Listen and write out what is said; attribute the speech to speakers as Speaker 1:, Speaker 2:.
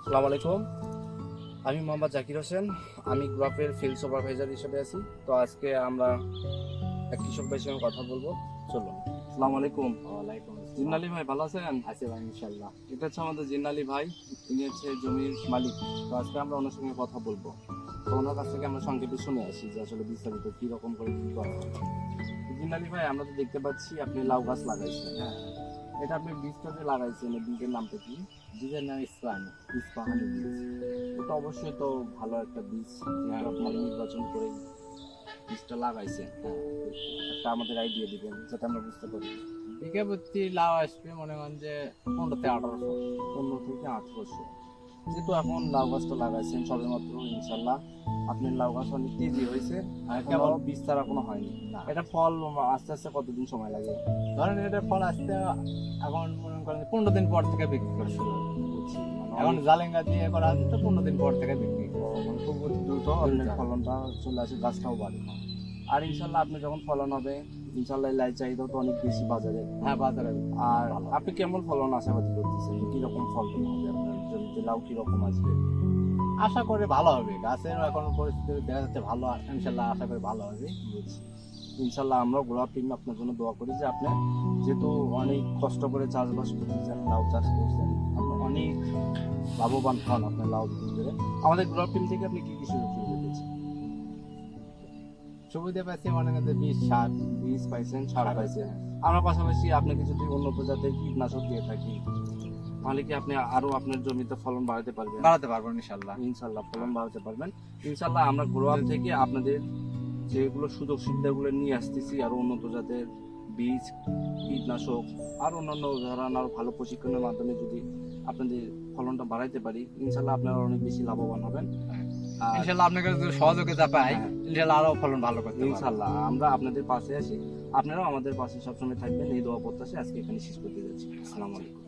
Speaker 1: আসসালামু আলাইকুম, আমি মোহাম্মদ জাকির হোসেন। আমি গ্রুপের ফিল্ড সুপারভাইজার হিসেবে আছি। তো আজকে আমরা এক কৃষক ভাইয়ের সঙ্গে কথা বলবো। চলুন। আসসালামু আলাইকুম।
Speaker 2: ওয়ালাইকুম আসসালাম।
Speaker 1: জিন্নালি ভাই ভালো আছেন?
Speaker 2: আছে ভাই ইনশাআল্লাহ।
Speaker 1: এটা হচ্ছে আমাদের জিন্নালি ভাই, তিনি হচ্ছে জমির মালিক। তো আজকে আমরা ওনার সঙ্গে কথা বলবো। তো ওনার কাছ থেকে আমরা সংক্ষেপে শুনে আসি যে আসলে বিস্তারিত কী রকম করে কী করা হয়। জিন্নালি ভাই, আমরা তো দেখতে পাচ্ছি আপনি লাউ গাছ লাগাইছেন। হ্যাঁ, এটা আপনি বীজটা যে লাগাইছেন, এই বীজের নামটা কি?
Speaker 2: বীজের নাম ইসলামী।
Speaker 1: ইস্পাহানি বীজ। ওটা অবশ্যই তো ভালো একটা বীজ, যেটা আপনি নির্বাচন করে বীজটা লাগাইছেন। হ্যাঁ, একটা আমাদের আইডিয়া দিবেন যাতে আমরা বুঝতে পারি।
Speaker 2: বিঘা প্রতি লাউ আসবে মনে করেন যে 15 থেকে 1800।
Speaker 1: 15 থেকে 1800। যেহেতু এখন লাউ গাছটা লাগাইছেন সবে মাত্র, ইনশাল্লাহ আপনার লাউ গাছ অনেক তেজি হয়েছে, আর কেবল বীজ ছাড়া কোনো হয়নি।
Speaker 2: না,
Speaker 1: এটা ফল আস্তে আস্তে কতদিন সময় লাগে?
Speaker 2: ধরেন এটা ফল আসতে এখন মনে করেন 15 দিন পর থেকে বিক্রি করা শুরু হবে।
Speaker 1: বুঝছি, মানে
Speaker 2: এখন জালেঙ্গা দিয়ে করা হচ্ছে তো 15 দিন পর থেকে বিক্রি করা হবে।
Speaker 1: মানে খুব দ্রুত আপনার ফলনটা চলে আসে, গাছটাও বাড়ে। আর ইনশাল্লাহ আপনি যখন ফলন হবে, ইনশাল্লাহ লাই চাহিদাও তো অনেক বেশি বাজারে।
Speaker 2: হ্যাঁ, বাজারে।
Speaker 1: আর আপনি কেমন ফলন আশাবাদী করতেছেন? কিরকম ফলন হবে আপনার জমিতে? লাউ কিরকম আসবে?
Speaker 2: আশা করি ভালো হবে। গাছের এখন পরিস্থিতি দেখা যাচ্ছে ভালো, ইনশাআল্লাহ আশা করি ভালো হবে।
Speaker 1: বুঝছি। ইনশাল্লাহ আমরা গোলাপ টিম আপনার জন্য দোয়া করি যে আপনি যেহেতু অনেক কষ্ট করে চাষবাস করতেছেন, লাউ চাষ করছেন, আপনি অনেক লাভবান হন আপনার লাউ বিক্রি করে। আমাদের গোলাপ টিম থেকে আপনি কি কি সুযোগ সুবিধা পেয়েছেন?
Speaker 2: সুবিধা পাচ্ছি মনে করেন যে বীজ, সার।
Speaker 1: বীজ পাইছেন, সার পাইছেন। আমরা পাশাপাশি আপনাকে যদি উন্নত জাতের কীটনাশক দিয়ে থাকি, তাহলে কি আপনি আরো আপনার জমিতে ফলন বাড়াতে পারবেন?
Speaker 2: বাড়াতে পারবো ইনশাআল্লাহ।
Speaker 1: ইনশাল্লাহ ফলন বাড়াতে পারবেন। ইনশাল্লাহ আমরা গ্রোয়ার থেকে আপনাদের যেগুলো সুযোগ সুবিধাগুলো নিয়ে আসতেছি, আরো উন্নত জাতের বীজ, কীটনাশক আর অন্যান্য ধরনের আরো ভালো প্রশিক্ষণের মাধ্যমে যদি আপনাদের ফলনটা বাড়াইতে পারি, ইনশাল্লাহ আপনারা অনেক বেশি লাভবান হবেন। আর
Speaker 2: ইনশাআল্লাহ আপনাকে যদি সহযোগিতা পাই, ইনশাআল্লাহ আরো ফলন ভালো করতে পারবো।
Speaker 1: ইনশাল্লাহ আমরা আপনাদের পাশে আছি, আপনারাও আমাদের পাশে সবসময় থাকবেন। এই দোয়া প্রত্যাশায় আজকে এখানে শেষ করতে যাচ্ছি। আসসালামু আলাইকুম।